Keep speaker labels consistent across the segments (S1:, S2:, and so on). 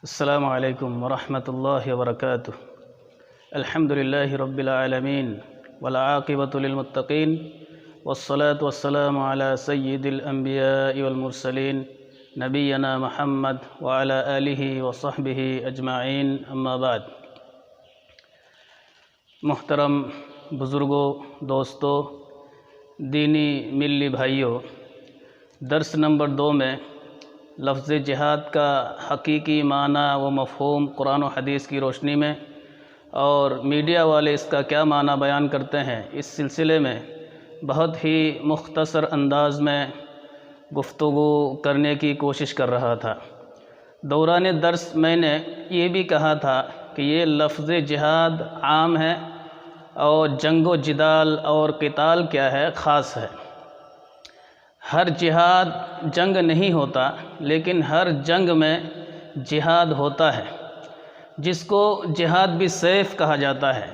S1: السلام علیکم ورحمۃ اللہ وبرکاتہ۔ الحمد للہ رب العالمین والعاقبۃ للمتقین والصلاة والسلام علی سید الانبیاء والمرسلین نبینا محمد وعلی آلہ وصحبہ اجمعین، اما بعد۔ محترم بزرگوں، دوستوں، دینی ملی بھائیوں، درس نمبر 2 میں لفظ جہاد کا حقیقی معنی و مفہوم قرآن و حدیث کی روشنی میں اور میڈیا والے اس کا کیا معنی بیان کرتے ہیں، اس سلسلے میں بہت ہی مختصر انداز میں گفتگو کرنے کی کوشش کر رہا تھا۔ دوران درس میں نے یہ بھی کہا تھا کہ یہ لفظ جہاد عام ہے اور جنگ و جدال اور قتال کیا ہے، خاص ہے۔ ہر جہاد جنگ نہیں ہوتا، لیکن ہر جنگ میں جہاد ہوتا ہے، جس کو جہاد بھی سیف کہا جاتا ہے۔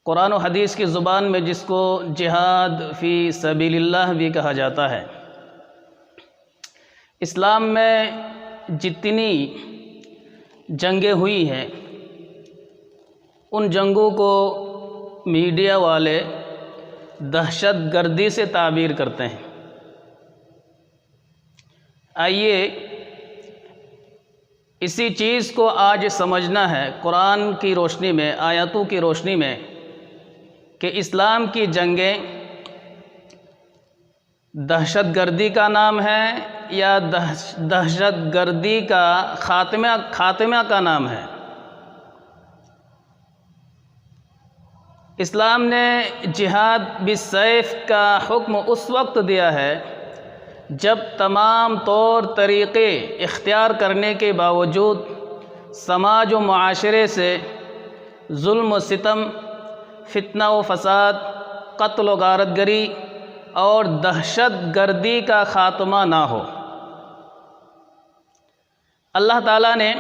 S1: قرآن و حدیث کی زبان میں جس کو جہاد فی سبیل اللہ بھی کہا جاتا ہے۔ اسلام میں جتنی جنگیں ہوئی ہیں، ان جنگوں کو میڈیا والے دہشت گردی سے تعبیر کرتے ہیں۔ آئیے اسی چیز کو آج سمجھنا ہے قرآن کی روشنی میں، آیاتوں کی روشنی میں، کہ اسلام کی جنگیں دہشت گردی کا نام ہے یا دہشت گردی کا خاتمہ کا نام ہے۔ اسلام نے جہاد بالسیف کا حکم اس وقت دیا ہے جب تمام طور طریقے اختیار کرنے کے باوجود سماج و معاشرے سے ظلم و ستم، فتنہ و فساد، قتل و غارت گری اور دہشت گردی کا خاتمہ نہ ہو۔ اللہ تعالیٰ نے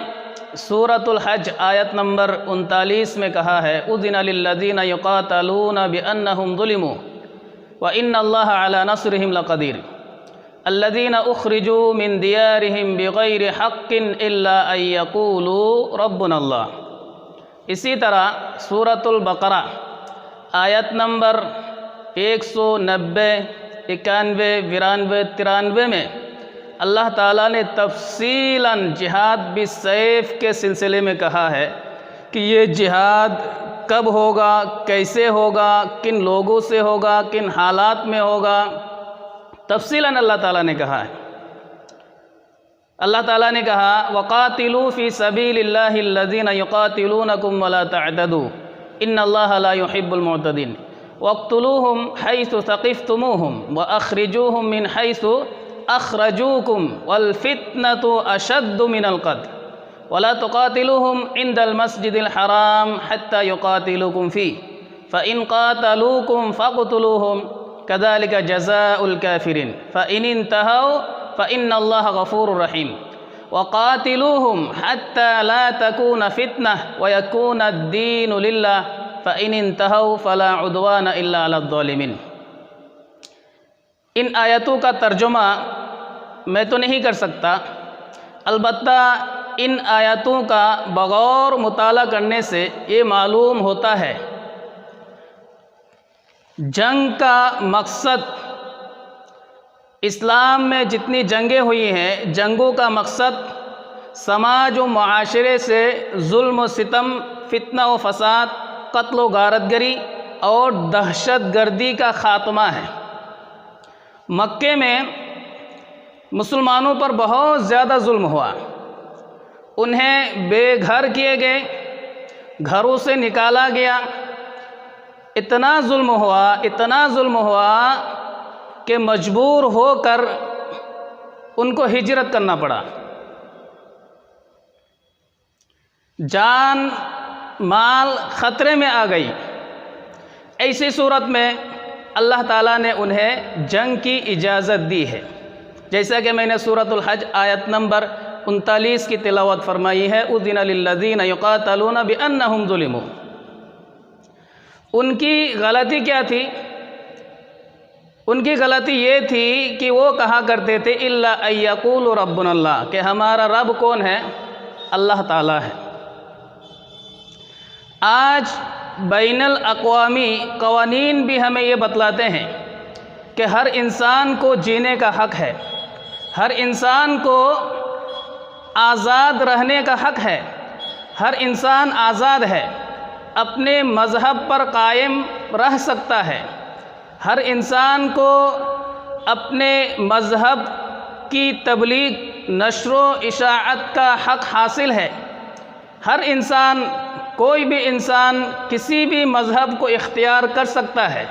S1: سورۃ الحج آیت نمبر 39 میں کہا ہے، اذن للذین یقاتلون بانہم ظلموا وان اللہ علی نصرہم لقدیر الذین اخرجوا من دیارہم بغیر حق الا ان یقولوا ربنا اللہ۔ اسی طرح سورۃ البقرہ آیت نمبر 190، 91، 92، 93 میں اللہ تعالیٰ نے تفصیلاً جہاد بالسیف کے سلسلے میں کہا ہے کہ یہ جہاد کب ہوگا، کیسے ہوگا، کن لوگوں سے ہوگا، کن حالات میں ہوگا، تفصیلاً اللہ تعالیٰ نے کہا ہے۔ اللہ تعالیٰ نے کہا وَقَاتِلُوا فِي سَبِيلِ اللَّهِ الَّذِينَ يُقَاتِلُونَكُمْ وَلَا تَعْتَدُوا إِنَّ اللَّهَ لَا يُحِبُّ الْمُعْتَدِينَ وَاقْتُلُوهُمْ حَيْثُ ثَقِفْتُمُوهُمْ وَأَخْرِجُوهُمْ مِنْ حَيْثُ أَخْرَجُوكُمْ وَالْفِتْنَةُ أَشَدُّ مِنَ الْقَتْلِ وَلَا تُقَاتِلُوهُمْ عِنْدَ الْمَسْجِدِ الْحَرَامِ حَتَّى يُقَاتِلُوكُمْ فِيهِ فَإِنْ قَاتَلُوكُمْ فَاقْتُلُوهُمْ كَذَلِكَ جَزَاءُ الْكَافِرِينَ فَإِنِ انْتَهَوْا فَإِنَّ اللَّهَ غَفُورٌ رَحِيمٌ وَقَاتِلُوهُمْ حَتَّى لَا تَكُونَ فِتْنَةٌ وَيَكُونَ الدِّينُ لِلَّهِ فَإِنِ انْتَهَوْا فَلَا عُدْوَانَ إِلَّا عَلَى الظَّالِمِينَ۔ ان آیتوں کا ترجمہ میں تو نہیں کر سکتا، البتہ ان آیاتوں کا بغور مطالعہ کرنے سے یہ معلوم ہوتا ہے جنگ کا مقصد، اسلام میں جتنی جنگیں ہوئی ہیں، جنگوں کا مقصد سماج و معاشرے سے ظلم و ستم، فتنہ و فساد، قتل و غارت گری اور دہشت گردی کا خاتمہ ہے۔ مکے میں مسلمانوں پر بہت زیادہ ظلم ہوا، انہیں بے گھر کیے گئے، گھروں سے نکالا گیا، اتنا ظلم ہوا کہ مجبور ہو کر ان کو ہجرت کرنا پڑا۔ جان مال خطرے میں آ گئی۔ ایسی صورت میں اللہ تعالیٰ نے انہیں جنگ کی اجازت دی ہے، جیسا کہ میں نے سورۃ الحج آیت نمبر 39 کی تلاوت فرمائی ہے، اذن للذین یقاتلون بانہم ظلموا۔ ان کی غلطی کیا تھی؟ ان کی غلطی یہ تھی کہ وہ کہا کرتے تھے الا ان یقولوا ربنا اللہ، کہ ہمارا رب کون ہے؟ اللہ تعالیٰ ہے۔ آج بین الاقوامی قوانین بھی ہمیں یہ بتلاتے ہیں کہ ہر انسان کو جینے کا حق ہے، ہر انسان کو آزاد رہنے کا حق ہے، ہر انسان آزاد ہے، اپنے مذہب پر قائم رہ سکتا ہے، ہر انسان کو اپنے مذہب کی تبلیغ، نشر و اشاعت کا حق حاصل ہے۔ ہر انسان، کوئی بھی انسان کسی بھی مذہب کو اختیار کر سکتا ہے،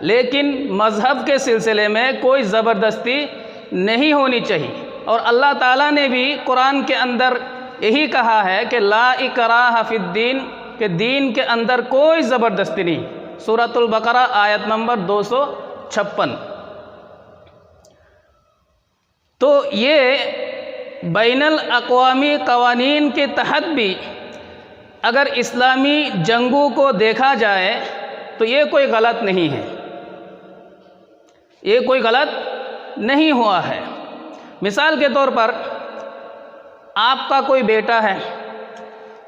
S1: لیکن مذہب کے سلسلے میں کوئی زبردستی نہیں ہونی چاہیے۔ اور اللہ تعالیٰ نے بھی قرآن کے اندر یہی کہا ہے کہ لا اکراہ فی الدین، کہ دین کے اندر کوئی زبردستی نہیں۔ سورۃ البقرہ آیت نمبر 256۔ تو یہ بین الاقوامی قوانین کے تحت بھی اگر اسلامی جنگوں کو دیکھا جائے تو یہ کوئی غلط نہیں ہے، یہ کوئی غلط نہیں ہوا ہے۔ مثال کے طور پر آپ کا کوئی بیٹا ہے،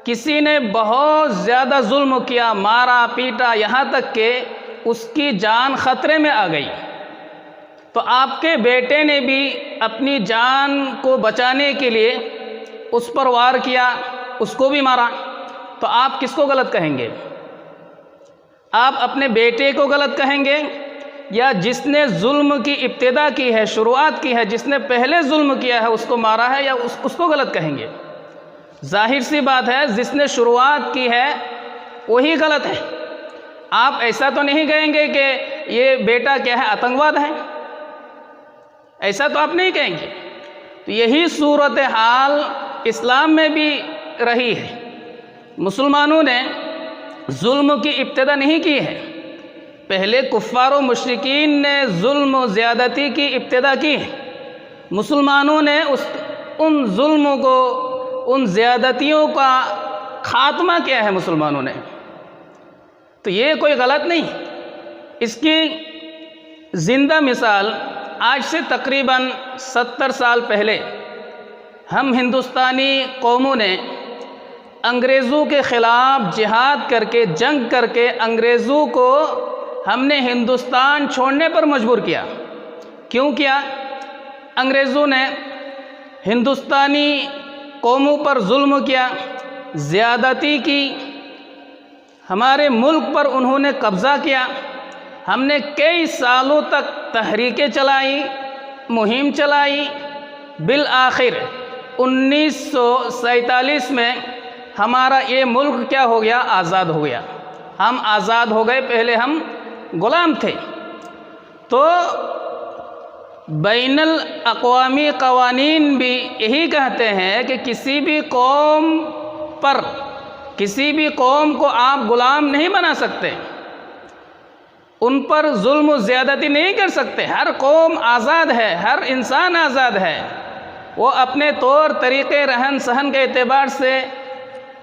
S1: کسی نے بہت زیادہ ظلم کیا، مارا پیٹا، یہاں تک کہ اس کی جان خطرے میں آ گئی، تو آپ کے بیٹے نے بھی اپنی جان کو بچانے کے لیے اس پر وار کیا، اس کو بھی مارا، تو آپ کس کو غلط کہیں گے؟ آپ اپنے بیٹے کو غلط کہیں گے یا جس نے ظلم کی ابتدا کی ہے، شروعات کی ہے، جس نے پہلے ظلم کیا ہے اس کو مارا ہے، یا اس کو غلط کہیں گے؟ ظاہر سی بات ہے جس نے شروعات کی ہے وہی غلط ہے۔ آپ ایسا تو نہیں کہیں گے کہ یہ بیٹا کیا ہے، آتنکواد ہے، ایسا تو آپ نہیں کہیں گے۔ تو یہی صورتحال اسلام میں بھی رہی ہے۔ مسلمانوں نے ظلم کی ابتدا نہیں کی ہے، پہلے کفار و مشرکین نے ظلم و زیادتی کی ابتدا کی ہے۔ مسلمانوں نے ان ظلموں کو، ان زیادتیوں کا خاتمہ کیا ہے مسلمانوں نے، تو یہ کوئی غلط نہیں۔ اس کی زندہ مثال آج سے تقریباً 70 سال پہلے ہم ہندوستانی قوموں نے انگریزوں کے خلاف جہاد کر کے، جنگ کر کے انگریزوں کو ہم نے ہندوستان چھوڑنے پر مجبور کیا۔ کیوں کیا؟ انگریزوں نے ہندوستانی قوموں پر ظلم کیا، زیادتی کی، ہمارے ملک پر انہوں نے قبضہ کیا۔ ہم نے کئی سالوں تک تحریکیں چلائی، مہم چلائی، بالآخر 1947 میں ہمارا یہ ملک کیا ہو گیا؟ آزاد ہو گیا۔ ہم آزاد ہو گئے، پہلے ہم غلام تھے۔ تو بین الاقوامی قوانین بھی یہی کہتے ہیں کہ کسی بھی قوم پر، کسی بھی قوم کو آپ غلام نہیں بنا سکتے، ان پر ظلم و زیادتی نہیں کر سکتے۔ ہر قوم آزاد ہے، ہر انسان آزاد ہے، وہ اپنے طور طریقے، رہن سہن کے اعتبار سے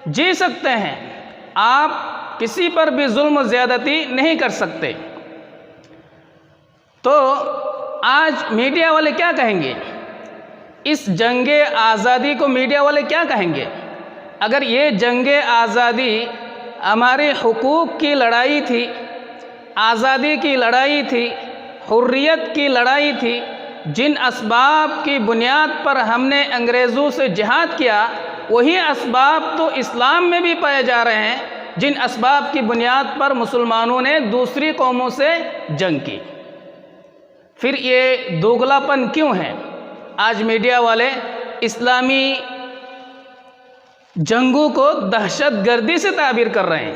S1: جی سکتے ہیں۔ آپ کسی پر بھی ظلم و زیادتی نہیں کر سکتے۔ تو آج میڈیا والے کیا کہیں گے؟ اس جنگ آزادی کو میڈیا والے کیا کہیں گے؟ اگر یہ جنگ آزادی ہمارے حقوق کی لڑائی تھی، آزادی کی لڑائی تھی، حریت کی لڑائی تھی، جن اسباب کی بنیاد پر ہم نے انگریزوں سے جہاد کیا، وہی اسباب تو اسلام میں بھی پائے جا رہے ہیں، جن اسباب کی بنیاد پر مسلمانوں نے دوسری قوموں سے جنگ کی۔ پھر یہ دوگلا پن کیوں ہے؟ آج میڈیا والے اسلامی جنگوں کو دہشت گردی سے تعبیر کر رہے ہیں۔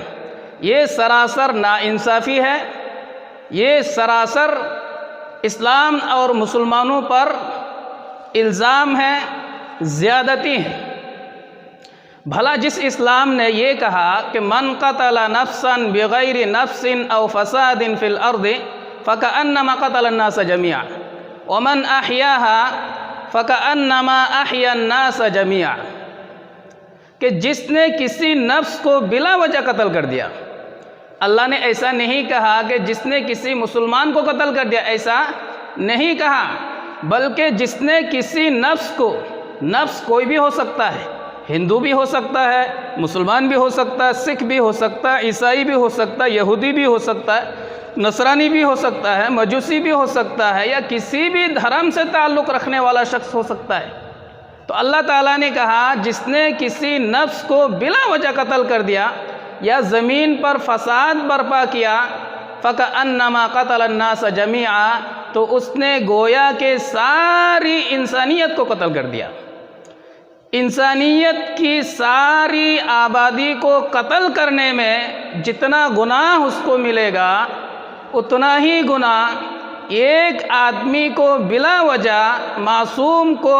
S1: یہ سراسر ناانصافی ہے، یہ سراسر اسلام اور مسلمانوں پر الزام ہے، زیادتی ہے۔ بھلا جس اسلام نے یہ کہا کہ من قتل نفسا بغیر نفس او فساد فی الارض فکأنما قتل الناس جميعا ومن احیاها فکأنما احیا الناس جميعا، کہ جس نے کسی نفس کو بلا وجہ قتل کر دیا، اللہ نے ایسا نہیں کہا کہ جس نے کسی مسلمان کو قتل کر دیا، ایسا نہیں کہا، بلکہ جس نے کسی نفس کو، نفس کوئی بھی ہو سکتا ہے، ہندو بھی ہو سکتا ہے، مسلمان بھی ہو سکتا ہے، سکھ بھی ہو سکتا ہے، عیسائی بھی ہو سکتا ہے، یہودی بھی ہو سکتا ہے، نصرانی بھی ہو سکتا ہے، مجوسی بھی ہو سکتا ہے، یا کسی بھی دھرم سے تعلق رکھنے والا شخص ہو سکتا ہے۔ تو اللہ تعالیٰ نے کہا جس نے کسی نفس کو بلا وجہ قتل کر دیا یا زمین پر فساد برپا کیا، فَكَأَنَّمَا قَتَلَ النَّاسَ جَمِيعًا، تو اس نے گویا کہ ساری انسانیت کو قتل کر دیا۔ انسانیت کی ساری آبادی کو قتل کرنے میں جتنا گناہ اس کو ملے گا، اتنا ہی گناہ ایک آدمی کو بلا وجہ معصوم کو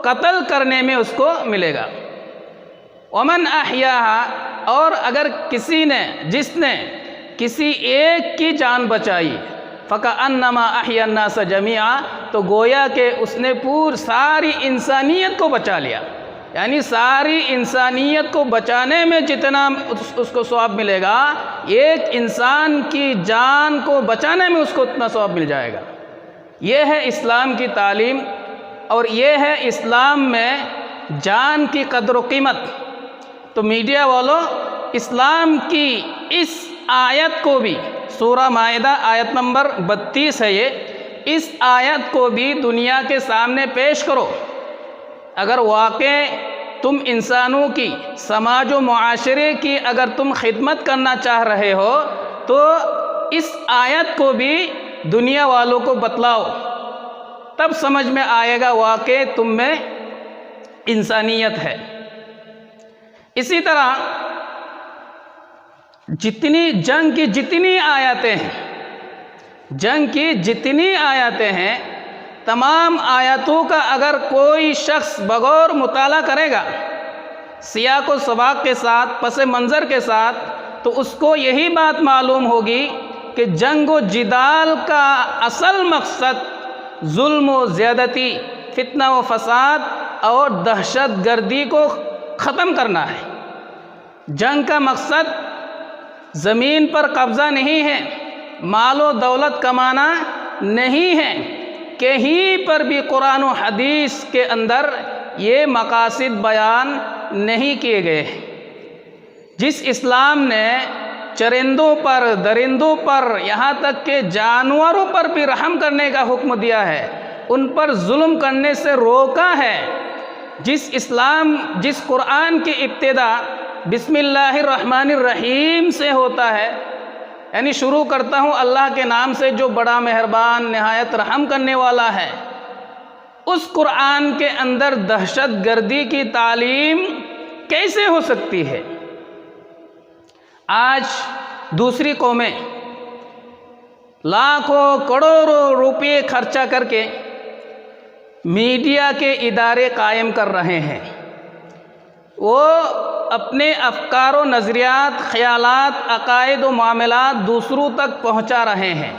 S1: قتل کرنے میں اس کو ملے گا۔ ومن احیاها، اور اگر کسی نے، جس نے کسی ایک کی جان بچائی، فکأنما احیا الناس جميعا، تو گویا کہ اس نے ساری انسانیت کو بچا لیا، یعنی ساری انسانیت کو بچانے میں جتنا اس کو ثواب ملے گا، ایک انسان کی جان کو بچانے میں اس کو اتنا ثواب مل جائے گا۔ یہ ہے اسلام کی تعلیم، اور یہ ہے اسلام میں جان کی قدر و قیمت۔ تو میڈیا والوں، اسلام کی اس آیت کو بھی، سورہ مائدہ آیت نمبر 32 ہے یہ، اس آیت کو بھی دنیا کے سامنے پیش کرو۔ اگر واقع تم انسانوں کی، سماج و معاشرے کی اگر تم خدمت کرنا چاہ رہے ہو تو اس آیت کو بھی دنیا والوں کو بتلاؤ، تب سمجھ میں آئے گا واقع تم میں انسانیت ہے۔ اسی طرح جنگ کی جتنی آیاتیں ہیں، جنگ کی جتنی آیاتیں ہیں، تمام آیاتوں کا اگر کوئی شخص بغور مطالعہ کرے گا، سیاق و سباق کے ساتھ، پس منظر کے ساتھ، تو اس کو یہی بات معلوم ہوگی کہ جنگ و جدال کا اصل مقصد ظلم و زیادتی، فتنہ و فساد اور دہشت گردی کو ختم کرنا ہے۔ جنگ کا مقصد زمین پر قبضہ نہیں ہے، مال و دولت کمانا نہیں ہے۔ کہیں پر بھی قرآن و حدیث کے اندر یہ مقاصد بیان نہیں کیے گئے ہیں۔ جس اسلام نے چرندوں پر، درندوں پر، یہاں تک کہ جانوروں پر بھی رحم کرنے کا حکم دیا ہے، ان پر ظلم کرنے سے روکا ہے، جس قرآن کی ابتدا بسم اللہ الرحمن الرحیم سے ہوتا ہے، یعنی شروع کرتا ہوں اللہ کے نام سے جو بڑا مہربان نہایت رحم کرنے والا ہے، اس قرآن کے اندر دہشت گردی کی تعلیم کیسے ہو سکتی ہے؟ آج دوسری قومیں لاکھوں کروڑوں روپے خرچہ کر کے میڈیا کے ادارے قائم کر رہے ہیں، وہ اپنے افکار و نظریات، خیالات، عقائد و معاملات دوسروں تک پہنچا رہے ہیں۔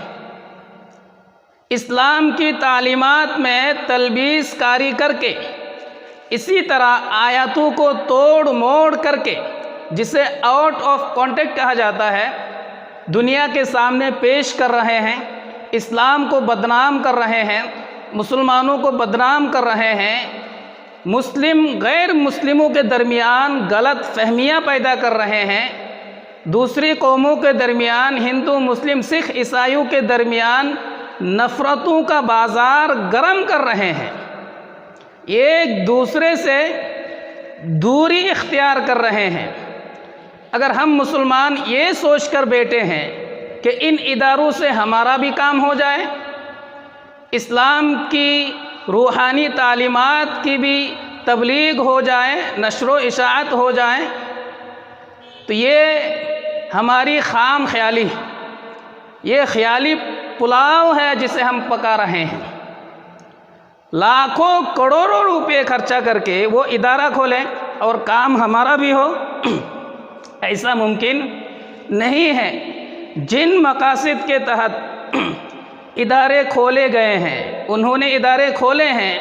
S1: اسلام کی تعلیمات میں تلبیس کاری کر کے، اسی طرح آیاتوں کو توڑ موڑ کر کے، جسے آؤٹ آف کانٹیکٹ کہا جاتا ہے، دنیا کے سامنے پیش کر رہے ہیں، اسلام کو بدنام کر رہے ہیں، مسلمانوں کو بدنام کر رہے ہیں، مسلم غیر مسلموں کے درمیان غلط فہمیاں پیدا کر رہے ہیں، دوسری قوموں کے درمیان، ہندو، مسلم، سکھ، عیسائیوں کے درمیان نفرتوں کا بازار گرم کر رہے ہیں، ایک دوسرے سے دوری اختیار کر رہے ہیں۔ اگر ہم مسلمان یہ سوچ کر بیٹھے ہیں کہ ان اداروں سے ہمارا بھی کام ہو جائے، اسلام کی روحانی تعلیمات کی بھی تبلیغ ہو جائے، نشر و اشاعت ہو جائے، تو یہ ہماری خام خیالی، یہ خیالی پلاؤ ہے جسے ہم پکا رہے ہیں۔ لاکھوں کروڑوں روپے خرچہ کر کے وہ ادارہ کھولیں اور کام ہمارا بھی ہو، ایسا ممکن نہیں ہے۔ جن مقاصد کے تحت ادارے کھولے گئے ہیں، انہوں نے ادارے کھولے ہیں،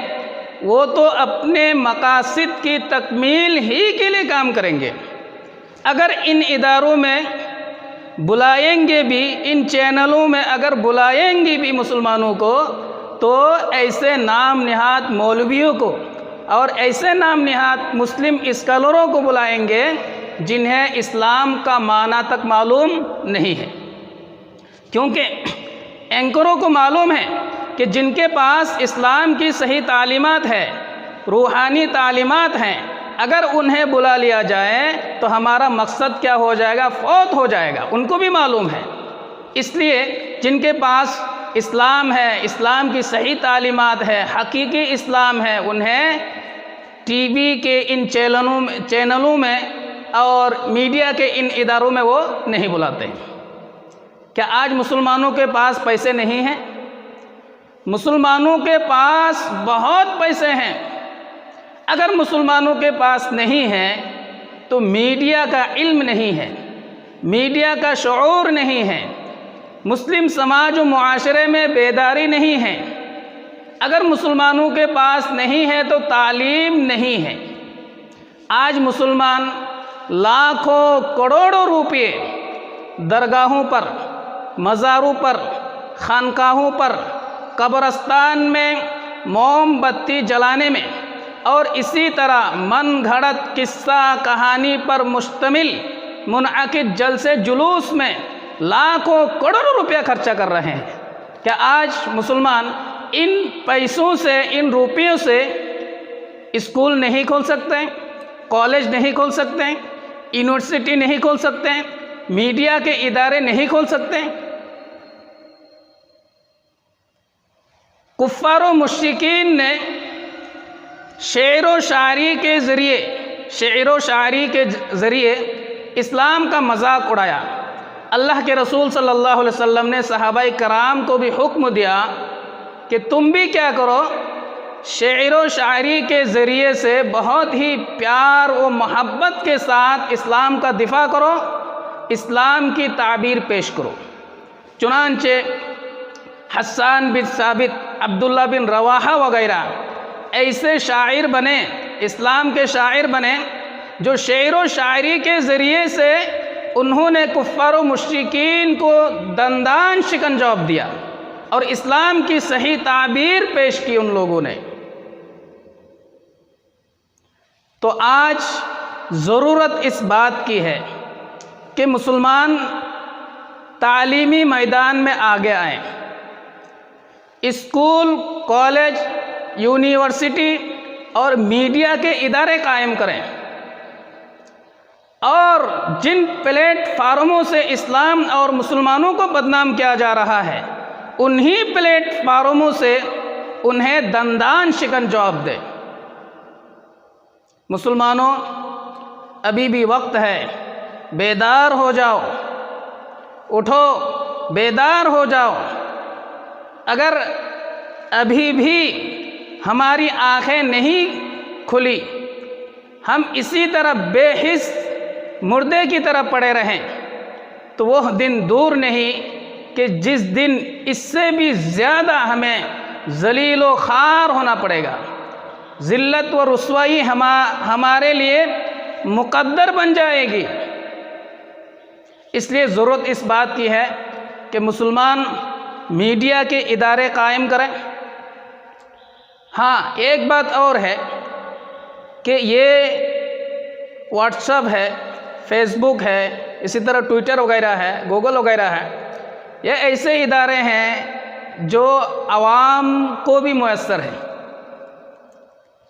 S1: وہ تو اپنے مقاصد کی تکمیل ہی کے لیے کام کریں گے۔ اگر ان اداروں میں بلائیں گے بھی، ان چینلوں میں اگر بلائیں گے بھی مسلمانوں کو، تو ایسے نام نہاد مولویوں کو اور ایسے نام نہاد مسلم اسکالروں کو بلائیں گے جنہیں اسلام کا معنی تک معلوم نہیں ہے۔ کیونکہ اینکروں کو معلوم ہے کہ جن کے پاس اسلام کی صحیح تعلیمات ہے، روحانی تعلیمات ہیں، اگر انہیں بلا لیا جائے تو ہمارا مقصد کیا ہو جائے گا؟ فوت ہو جائے گا۔ ان کو بھی معلوم ہے، اس لیے جن کے پاس اسلام ہے، اسلام کی صحیح تعلیمات ہے، حقیقی اسلام ہے، انہیں ٹی وی کے ان چینلوں میں اور میڈیا کے ان اداروں میں وہ نہیں بلاتے ہیں۔ کیا آج مسلمانوں کے پاس پیسے نہیں ہیں؟ مسلمانوں کے پاس بہت پیسے ہیں۔ اگر مسلمانوں کے پاس نہیں ہے تو میڈیا کا علم نہیں ہے، میڈیا کا شعور نہیں ہے، مسلم سماج و معاشرے میں بیداری نہیں ہے۔ اگر مسلمانوں کے پاس نہیں ہے تو تعلیم نہیں ہے۔ آج مسلمان لاکھوں کروڑوں روپے درگاہوں پر، مزاروں پر، خانقاہوں پر، قبرستان میں موم بتی جلانے میں اور اسی طرح من گھڑت قصہ کہانی پر مشتمل منعقد جلسے جلوس میں لاکھوں کروڑوں روپیہ خرچہ کر رہے ہیں۔ کیا آج مسلمان ان پیسوں سے، ان روپیوں سے اسکول نہیں کھول سکتے ہیں، کالج نہیں کھول سکتے ہیں، یونیورسٹی نہیں کھول سکتے ہیں، میڈیا کے ادارے نہیں کھول سکتے ہیں؟ کفار و مشرکین نے شعر و شاعری کے ذریعے اسلام کا مذاق اڑایا۔ اللہ کے رسول صلی اللہ علیہ وسلم نے صحابہ کرام کو بھی حکم دیا کہ تم بھی کیا کرو، شعر و شاعری کے ذریعے سے بہت ہی پیار و محبت کے ساتھ اسلام کا دفاع کرو، اسلام کی تعبیر پیش کرو۔ چنانچہ حسان بن ثابت، عبداللہ بن رواحہ وغیرہ ایسے شاعر بنے، اسلام کے شاعر بنے، جو شعر و شاعری کے ذریعے سے انہوں نے کفار و مشرکین کو دندان شکن جواب دیا اور اسلام کی صحیح تعبیر پیش کی ان لوگوں نے۔ تو آج ضرورت اس بات کی ہے کہ مسلمان تعلیمی میدان میں آگے آئیں، اسکول، کالج، یونیورسٹی اور میڈیا کے ادارے قائم کریں، اور جن پلیٹ فارموں سے اسلام اور مسلمانوں کو بدنام کیا جا رہا ہے انہی پلیٹ فارموں سے انہیں دندان شکن جواب دے۔ مسلمانوں، ابھی بھی وقت ہے، بیدار ہو جاؤ، اٹھو، بیدار ہو جاؤ۔ اگر ابھی بھی ہماری آنکھیں نہیں کھلی، ہم اسی طرح بے حس مردے کی طرح پڑے رہیں، تو وہ دن دور نہیں کہ جس دن اس سے بھی زیادہ ہمیں ذلیل و خوار ہونا پڑے گا، ذلت و رسوائی ہمارے لیے مقدر بن جائے گی۔ اس لیے ضرورت اس بات کی ہے کہ مسلمان میڈیا کے ادارے قائم کریں۔ ہاں، ایک بات اور ہے کہ یہ واٹس ایپ ہے، فیس بک ہے، اسی طرح ٹویٹر وغیرہ ہے، گوگل وغیرہ ہے، یہ ایسے ادارے ہیں جو عوام کو بھی میسر ہیں۔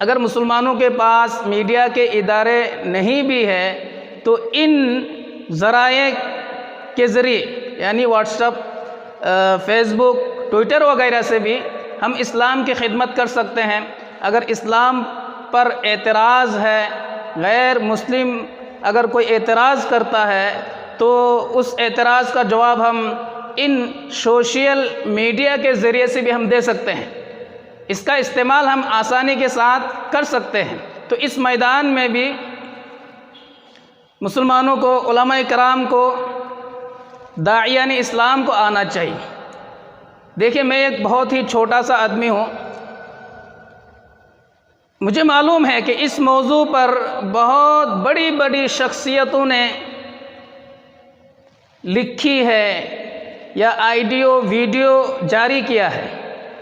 S1: اگر مسلمانوں کے پاس میڈیا کے ادارے نہیں بھی ہے تو ان ذرائع کے ذریعے، یعنی واٹس ایپ، فیس بک، ٹویٹر وغیرہ سے بھی ہم اسلام کی خدمت کر سکتے ہیں۔ اگر اسلام پر اعتراض ہے، غیر مسلم اگر کوئی اعتراض کرتا ہے تو اس اعتراض کا جواب ہم ان سوشل میڈیا کے ذریعے سے بھی ہم دے سکتے ہیں۔ اس کا استعمال ہم آسانی کے ساتھ کر سکتے ہیں۔ تو اس میدان میں بھی مسلمانوں کو، علماء کرام کو، داعیان اسلام کو آنا چاہیے۔ دیکھیں، میں ایک بہت ہی چھوٹا سا آدمی ہوں، مجھے معلوم ہے کہ اس موضوع پر بہت بڑی بڑی شخصیتوں نے لکھی ہے یا آڈیو ویڈیو جاری کیا ہے،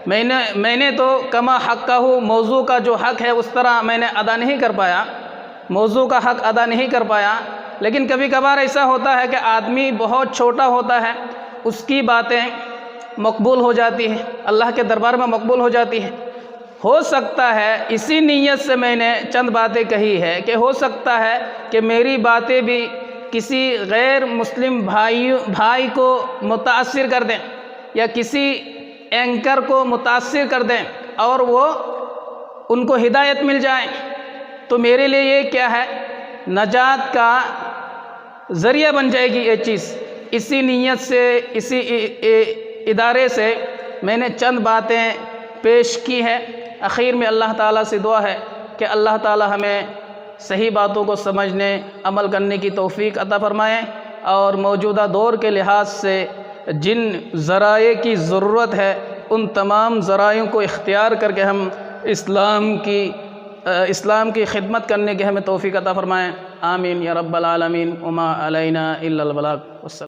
S1: میں نے تو کما حقہ موضوع کا جو حق ہے اس طرح میں نے ادا نہیں کر پایا، موضوع کا حق ادا نہیں کر پایا، لیکن کبھی کبھار ایسا ہوتا ہے کہ آدمی بہت چھوٹا ہوتا ہے، اس کی باتیں مقبول ہو جاتی ہیں، اللہ کے دربار میں مقبول ہو جاتی ہیں۔ ہو سکتا ہے اسی نیت سے میں نے چند باتیں کہی ہے کہ ہو سکتا ہے کہ میری باتیں بھی کسی غیر مسلم بھائی کو متاثر کر دیں یا کسی اینکر کو متاثر کر دیں اور وہ ان کو ہدایت مل جائے، تو میرے لیے یہ کیا ہے، نجات کا ذریعہ بن جائے گی یہ چیز۔ اسی نیت سے، اسی ادارے سے میں نے چند باتیں پیش کی ہیں۔ اخیر میں اللہ تعالیٰ سے دعا ہے کہ اللہ تعالیٰ ہمیں صحیح باتوں کو سمجھنے، عمل کرنے کی توفیق عطا فرمائیں، اور موجودہ دور کے لحاظ سے جن ذرائع کی ضرورت ہے ان تمام ذرائع کو اختیار کر کے ہم اسلام کی خدمت کرنے کی ہمیں توفیق عطا فرمائیں۔ آمین یا رب العالمین، وما علینا الا البلاغ۔